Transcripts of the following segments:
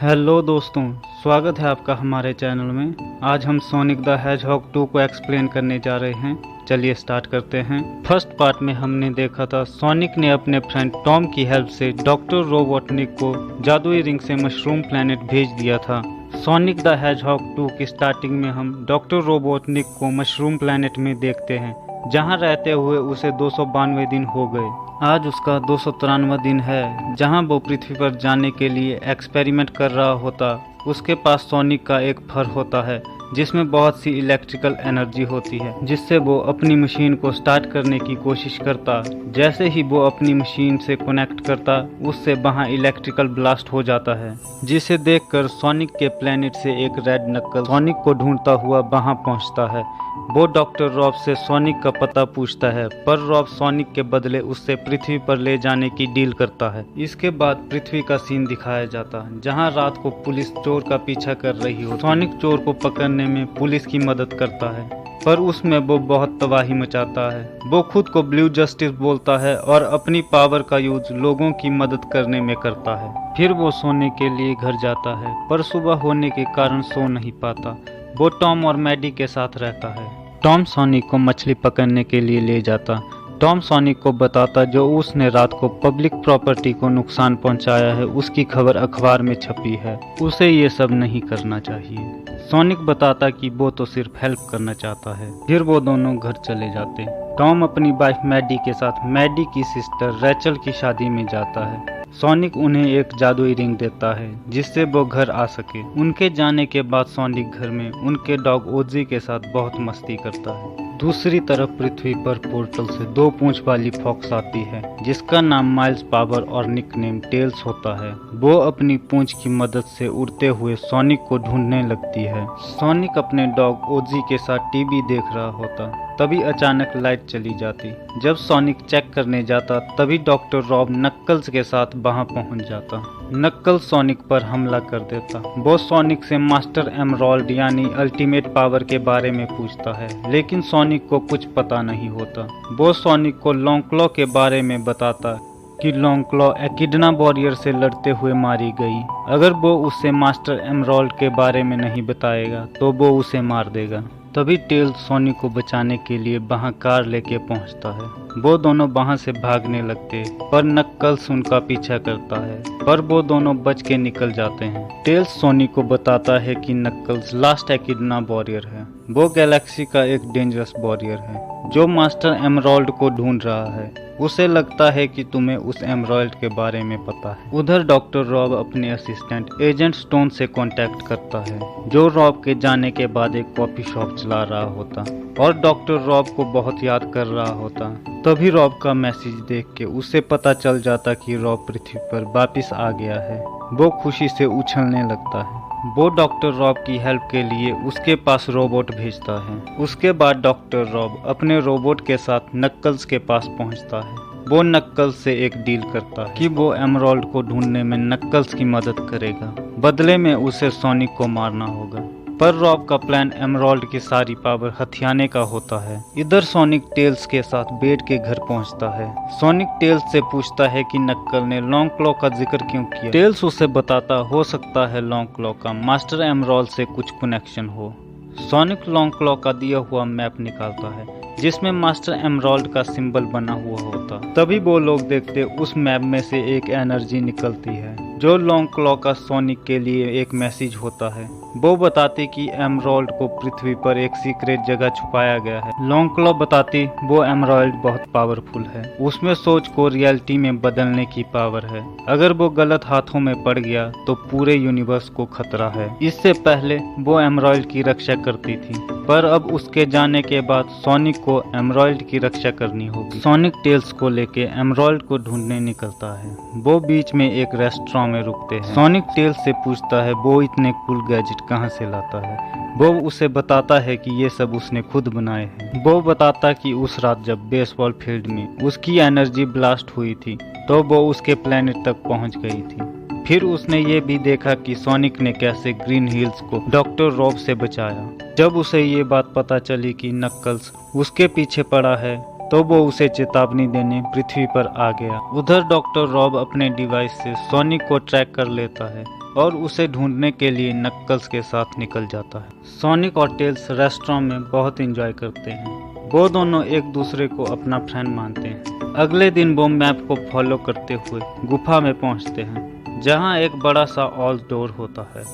Hello दोस्तों, स्वागत है आपका हमारे चैनल में। आज हम सोनिक द हेजहॉग 2 को एक्सप्लेन करने जा रहे हैं। चलिए स्टार्ट करते हैं। फर्स्ट पार्ट में हमने देखा था सोनिक ने अपने फ्रेंड टॉम की हेल्प से डॉक्टर रोबोटनिक को जादुई रिंग से मशरूम प्लैनेट भेज दिया था। सोनिक द हेजहॉग 2 की स्टार्टिंग में हम डॉक्टर रोबोटनिक को मशरूम प्लैनेट में देखते हैं, जहां रहते हुए उसे 292 दिन हो गए। आज उसका 293वां दिन है, जहां वो पृथ्वी पर जाने के लिए एक्सपेरिमेंट कर रहा होता। उसके पास सोनिक का एक फर होता है जिसमें बहुत सी इलेक्ट्रिकल एनर्जी होती है, जिससे वो अपनी मशीन को स्टार्ट करने की कोशिश करता। जैसे ही वो अपनी मशीन से कनेक्ट करता, उससे वहां इलेक्ट्रिकल ब्लास्ट हो जाता है, जिसे देखकर सोनिक के प्लेनेट से एक रेड नक्कल सोनिक को ढूंढता हुआ वहां पहुंचता है। वो डॉक्टर रॉब से सोनिक का पता पूछता है, पर रॉब सोनिक के बदले उससे पृथ्वी पर ले जाने की डील करता है। इसके बाद पृथ्वी का सीन दिखाया जाता, जहां रात को पुलिस चोर का पीछा कर रही हो। सोनिक चोर को पकड़ने में पुलिस की मदद करता है, पर उसमें वो बहुत तबाही मचाता है। वो खुद को ब्लू जस्टिस बोलता है और अपनी पावर का यूज लोगों की मदद करने में करता है। फिर वो सोने के लिए घर जाता है, पर सुबह होने के कारण सो नहीं पाता। वो टॉम और मैडी के साथ रहता है। टॉम सोनिक को मछली पकड़ने के लिए ले जाता। टॉम सोनिक को बताता जो उसने रात को पब्लिक प्रॉपर्टी को नुकसान पहुंचाया है, उसकी खबर अखबार में छपी है, उसे ये सब नहीं करना चाहिए। सोनिक बताता कि वो तो सिर्फ हेल्प करना चाहता है। फिर वो दोनों घर चले जाते। टॉम अपनी वाइफ मैडी के साथ मैडी की सिस्टर रैचल की शादी में जाता है। सोनिक उन्हें एक जादुई रिंग देता है जिससे वो घर आ सके। उनके जाने के बाद सोनिक घर में उनके डॉग ओजी के साथ बहुत मस्ती करता है। दूसरी तरफ पृथ्वी पर पोर्टल से 2 पूंछ वाली फॉक्स आती है, जिसका नाम माइल्स पावर और निकनेम टेल्स होता है। वो अपनी पूंछ की मदद से उड़ते हुए सोनिक को ढूंढने लगती है। सोनिक अपने डॉग ओजी के साथ टीवी देख रहा होता, तभी अचानक लाइट चली जाती। जब सोनिक चेक करने जाता, तभी डॉक्टर रॉब नक्कल्स के साथ वहां पहुंच जाता। नक्कल्स सोनिक पर हमला कर देता। वो सोनिक से मास्टर एमरॉल्ड यानी अल्टीमेट पावर के बारे में पूछता है, लेकिन सोनिक को कुछ पता नहीं होता। वो सोनिक को लॉन्ग क्लॉ के बारे में बताता कि लॉन्ग क्लॉ एकिडना वॉरियर से लड़ते हुए मारी गई। अगर वो उससे मास्टर एमरॉल्ड के बारे में नहीं बताएगा तो वो उसे मार देगा। तभी टेल्स सोनिक को बचाने के लिए वहां कार लेके पहुंचता है। वो दोनों वहां से भागने लगते, पर नक्कल्स उनका पीछा करता है, पर वो दोनों बच के निकल जाते हैं। टेल्स सोनिक को बताता है कि नक्कल्स लास्ट एकिडना वॉरियर है। वो गैलेक्सी का एक डेंजरस वॉरियर है जो मास्टर एमरॉल्ड को ढूंढ रहा है। उसे लगता है कि तुम्हें उस एमरॉल्ड के बारे में पता है। उधर डॉक्टर रॉब अपने असिस्टेंट एजेंट स्टोन से कांटेक्ट करता है, जो रॉब के जाने के बाद एक कॉफी शॉप चला रहा होता और डॉक्टर रॉब को बहुत याद कर रहा होता। तभी रॉब का मैसेज देख के उसे पता चल जाता कि रॉब पृथ्वी पर वापस आ गया है। वो खुशी से उछलने लगता है। वो डॉक्टर रॉब की हेल्प के लिए उसके पास रोबोट भेजता है। उसके बाद डॉक्टर रॉब अपने रोबोट के साथ नक्कल्स के पास पहुंचता है। वो नक्कल्स से एक डील करता है कि वो एमरॉल्ड को ढूंढने में नक्कल्स की मदद करेगा, बदले में उसे सोनिक को मारना होगा। पर रॉब का प्लान एमरॉल्ड की सारी पावर हथियाने का होता है। इधर सोनिक टेल्स के साथ बेड के घर पहुंचता है। सोनिक टेल्स से पूछता है कि नक्कल ने लॉन्ग क्लॉ का जिक्र क्यों किया। टेल्स उसे बताता हो सकता है लॉन्ग क्लॉ का मास्टर एमरॉल्ड से कुछ कनेक्शन हो। सोनिक लॉन्ग क्लॉ का दिया हुआ मैप निकालता है, जिसमें मास्टर एमरॉल्ड का सिंबल बना हुआ होता। तभी वो लोग देखते उस मैप में से एक एनर्जी निकलती है, जो लॉन्ग क्लॉ का सोनिक के लिए एक मैसेज होता है। वो बताती कि एमरॉल्ड को पृथ्वी पर एक सीक्रेट जगह छुपाया गया है। लॉन्ग क्लॉ बताती वो एमरॉल्ड बहुत पावरफुल है, उसमें सोच को रियलिटी में बदलने की पावर है। अगर वो गलत हाथों में पड़ गया तो पूरे यूनिवर्स को खतरा है। इससे पहले वो एमरॉल्ड की रक्षा करती थी, पर अब उसके जाने के बाद सोनिक को एमरॉल्ड की रक्षा करनी होगी। सोनिक टेल्स को लेके एमरॉल्ड को ढूंढने निकलता है। वो बीच में एक रेस्टोरेंट में रुकते हैं। सोनिक टेल्स से पूछता है वो इतने कूल गैजेट कहां से लाता है। वो उसे बताता है कि ये सब उसने खुद बनाए हैं। वो बताता कि उस रात जब बेसबॉल फील्ड में उसकी एनर्जी ब्लास्ट हुई थी, तो वो उसके प्लेनेट तक पहुंच गई थी। फिर उसने ये भी देखा कि सोनिक ने कैसे ग्रीन हिल्स को डॉक्टर रॉब से बचाया। जब उसे ये बात पता चली कि नक्कल्स उसके पीछे पड़ा है, तो वो उसे चेतावनी देने पृथ्वी पर आ गया। उधर डॉक्टर रॉब अपने डिवाइस से सोनिक को ट्रैक कर लेता है। और उसे ढूंढने के लिए नक्कल्स के साथ निकल जाता है। सोनिक और टेल्स रेस्टोरेंट में बहुत एंजॉय करते हैं। वो दोनों एक दूसरे को अपना फ्रेंड मानते हैं। अगले दिन वो मैप को फॉलो करते हुए गुफा में पहुंचते हैं, जहां एक बड़ा सा ऑल डोर होता है,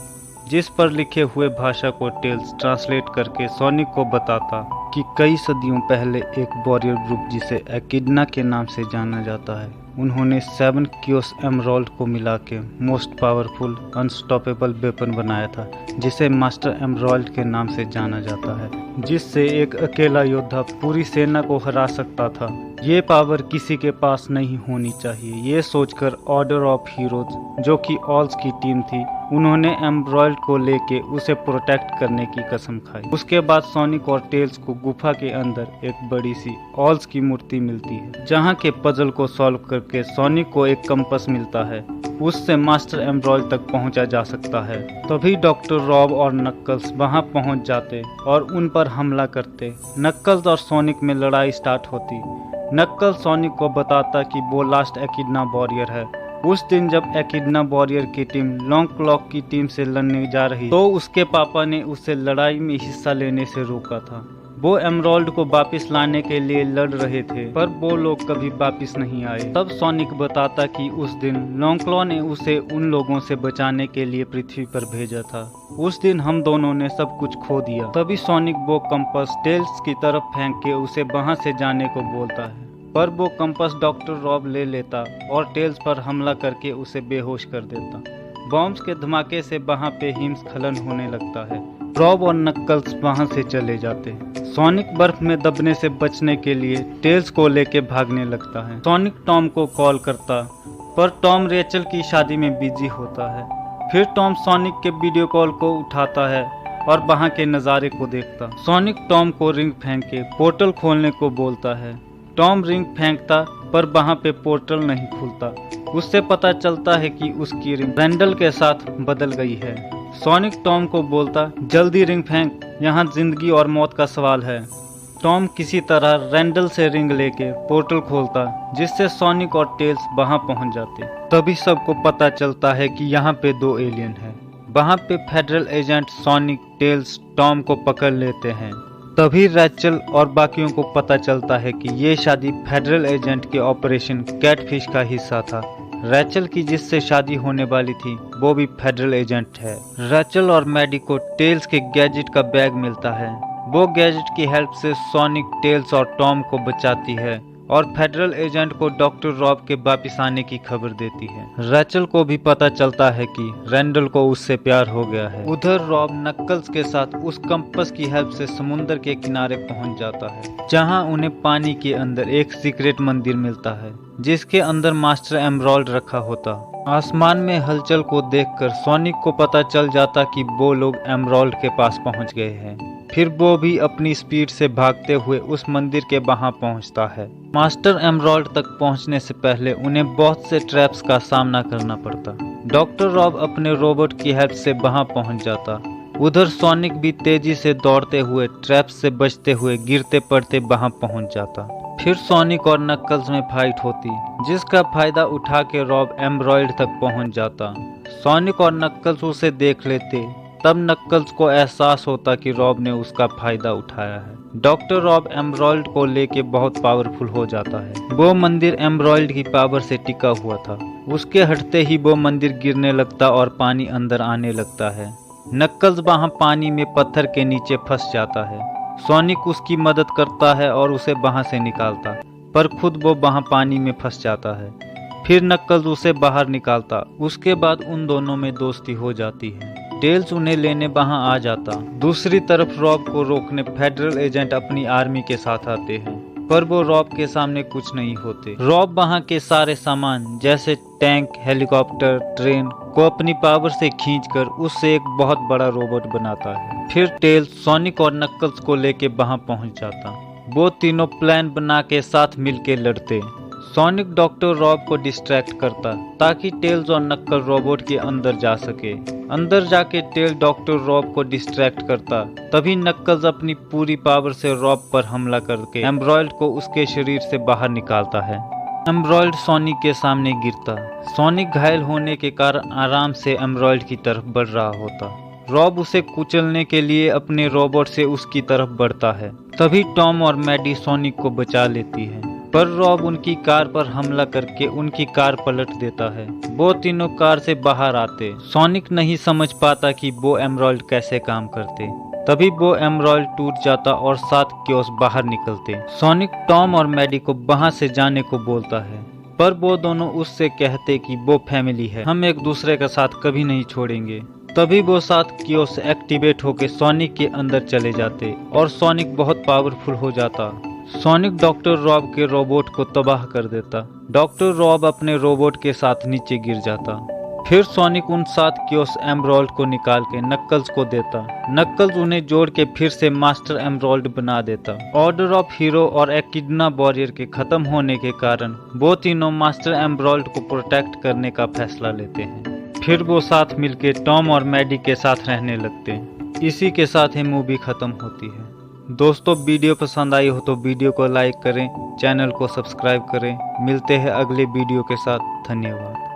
जिस पर लिखे हुए भाषा को टेल्स ट्रांसलेट करके सोनिक को बताता कि कई सदियों पहले एक वॉरियर ग्रुप जिसे एकिडना के नाम से जाना जाता है, उन्होंने 7 क्योस एमराल्ड को मिला के मोस्ट पावरफुल अनस्टॉपेबल वेपन बनाया था, जिसे मास्टर एमराल्ड के नाम से जाना जाता है, जिससे एक अकेला योद्धा पूरी सेना को हरा सकता था। ये पावर किसी के पास नहीं होनी चाहिए। ये सोचकर ऑर्डर ऑफ हीरोज, जो कि ऑल्स की टीम थी, उन्होंने एमराल्ड को लेके उसे प्रोटेक्ट करने की कसम खाई। उसके बाद सोनिक और टेल्स को गुफा के अंदर एक बड़ी सी ऑल्स की मूर्ति मिलती है, जहाँ के पजल को सॉल्व करके सोनिक को एक कंपास मिलता है। उससे मास्टर एमराल्ड तक पहुंचा जा सकता है। तभी डॉक्टर रॉब और नक्कल्स वहां पहुंच जाते और उन पर हमला करते। नक्कल्स और सोनिक में लड़ाई स्टार्ट होती। नक्कल सोनिक को बताता कि वो लास्ट एकिडना वॉरियर है। उस दिन जब एकिडना वॉरियर की टीम लॉन्ग क्लॉक की टीम से लड़ने जा रही तो उसके पापा ने उसे लड़ाई में हिस्सा लेने से रोका था। वो एमराल्ड को वापस लाने के लिए लड़ रहे थे, पर वो लोग कभी वापस नहीं आए। तब सोनिक बताता कि उस दिन लॉन्ग क्लॉ ने उसे उन लोगों से बचाने के लिए पृथ्वी पर भेजा था। उस दिन हम दोनों ने सब कुछ खो दिया। तभी सोनिक वो कंपास टेल्स की तरफ फेंक के उसे वहां से जाने को बोलता है, पर वो कंपास डॉक्टर रॉब ले लेता और टेल्स पर हमला करके उसे बेहोश कर देता। बॉम्ब्स के धमाके से वहां पे हिमस्खलन होने लगता है। रॉब और नक्कल्स वहां से चले जाते हैं। सोनिक बर्फ में दबने से बचने के लिए टेल्स को लेके भागने लगता है। सोनिक टॉम को कॉल करता, पर टॉम रेचल की शादी में बिजी होता है। फिर टॉम सोनिक के वीडियो कॉल को उठाता है और वहां के नज़ारे को देखता। सोनिक टॉम को रिंग फेंक के पोर्टल खोलने को बोलता है। टॉम रिंग फेंकता, पर वहां पे पोर्टल नहीं खुलता। उससे पता चलता है कि उसकी रिंग रैंडल के साथ बदल गई है। सोनिक टॉम को बोलता, जल्दी रिंग फेंक, यहाँ जिंदगी और मौत का सवाल है। टॉम किसी तरह रैंडल से रिंग लेके पोर्टल खोलता, जिससे सोनिक और टेल्स वहां पहुंच जाते। तभी सबको पता चलता है कि यहाँ पे 2 एलियन हैं। वहां पे federal agent Sonic, Tails, Tom को पकड़ लेते हैं। तभी रैचल और बाकियों को पता चलता है कि ये शादी फेडरल एजेंट के ऑपरेशन कैटफिश का हिस्सा था। रैचल की जिससे शादी होने वाली थी वो भी फेडरल एजेंट है। रैचल और मैडी को टेल्स के गैजेट का बैग मिलता है। वो गैजेट की हेल्प से सोनिक, टेल्स और टॉम को बचाती है और फेडरल एजेंट को डॉक्टर रॉब के वापिस आने की खबर देती है। रैचल को भी पता चलता है कि रैंडल को उससे प्यार हो गया है। उधर रॉब नक्कल्स के साथ उस कंपास की हेल्प से समुद्र के किनारे पहुंच जाता है, जहां उन्हें पानी के अंदर एक सीक्रेट मंदिर मिलता है, जिसके अंदर मास्टर एमराल्ड रखा होता। आसमान में हलचल को देखकर सोनिक को पता चल जाता कि वो लोग एमराल्ड के पास पहुंच गए हैं। फिर वो भी अपनी स्पीड से भागते हुए उस मंदिर के वहां पहुंचता है। मास्टर एमराल्ड तक पहुंचने से पहले उन्हें बहुत से ट्रैप्स का सामना करना पड़ता। डॉक्टर रॉब अपने रोबोट की हेल्प से वहां पहुंच जाता। उधर सोनिक भी तेजी से दौड़ते हुए ट्रैप्स से बचते हुए गिरते पड़ते वहां पहुंच जाता। फिर सोनिक और नक्कल्स में फाइट होती, जिसका फायदा उठा के रॉब एमराल्ड तक पहुंच जाता। सोनिक और नक्कल्स उसे देख लेते। तब नक्कल्स को एहसास होता कि रॉब ने उसका फायदा उठाया है। डॉक्टर रॉब एमराल्ड को लेके बहुत पावरफुल हो जाता है। वो मंदिर एमराल्ड की पावर से टिका हुआ था। उसके हटते ही वो मंदिर गिरने लगता और पानी अंदर आने लगता है। नक्कल्स वहां पानी में पत्थर के नीचे फंस जाता है। सोनिक उसकी मदद करता है और उसे वहां से निकालता, पर खुद वो वहां पानी में फंस जाता है। फिर नक्कल्स उसे बाहर निकालता। उसके बाद उन दोनों में दोस्ती हो जाती है। टेल्स उन्हें लेने वहां आ जाता। दूसरी तरफ रॉब को रोकने फेडरल एजेंट अपनी आर्मी के साथ आते हैं, पर वो रॉब के सामने कुछ नहीं होते। रॉब वहां के सारे सामान जैसे टैंक, हेलीकॉप्टर, ट्रेन को अपनी पावर से खींचकर उससे एक बहुत बड़ा रोबोट बनाता है। फिर टेल्स, सोनिक और नक्कल्स को लेके वहां पहुंच जाता। वो तीनों प्लान बना के साथ मिलके लड़ते। सोनिक डॉक्टर रॉब को डिस्ट्रैक्ट करता ताकि टेल्स और नक्कल रोबोट के अंदर जा सके। अंदर जाके टेल डॉक्टर रॉब को डिस्ट्रैक्ट करता। तभी नक्कल्स अपनी पूरी पावर से रॉब पर हमला करके एमराल्ड को उसके शरीर से बाहर निकालता है। एमरल्ड सोनिक के सामने गिरता। सोनिक घायल होने के कारण आराम से एमरल्ड की तरफ बढ़ रहा होता। रॉब उसे कुचलने के लिए अपने रोबोट से उसकी तरफ बढ़ता है। तभी टॉम और मैडी सोनिक को बचा लेती है, पर रॉब उनकी कार पर हमला करके उनकी कार पलट देता है। वो तीनों कार से बाहर आते। सोनिक नहीं समझ पाता कि वो एमरल्ड कैसे काम करते। तभी वो एमरल्ड टूट जाता और 7 कियोस बाहर निकलते। सोनिक टॉम और मैडी को वहां से जाने को बोलता है, पर वो दोनों उससे कहते कि वो फैमिली है, हम एक दूसरे का साथ कभी नहीं छोड़ेंगे। तभी वो 7 कियोस एक्टिवेट होकर सोनिक के अंदर चले जाते और सोनिक बहुत पावरफुल हो जाता। सोनिक डॉक्टर रॉब के रोबोट को तबाह कर देता। डॉक्टर रॉब अपने रोबोट के साथ नीचे गिर जाता। फिर सोनिक उन 7 कियोस एमरल्ड को निकाल के नक्कल्स को देता। नक्कल्स उन्हें जोड़ के फिर से मास्टर एमरल्ड बना देता। ऑर्डर ऑफ हीरो और एकिडना वॉरियर के खत्म होने के कारण वो तीनों मास्टर एमरल्ड को प्रोटेक्ट करने का फैसला लेते हैं। फिर वो साथ मिलके टॉम और मैडी के साथ रहने लगते हैं। इसी के साथ ये मूवी खत्म होती है। दोस्तों, वीडियो पसंद आई हो तो वीडियो को लाइक करें, चैनल को सब्सक्राइब करें। मिलते हैं अगले वीडियो के साथ। धन्यवाद।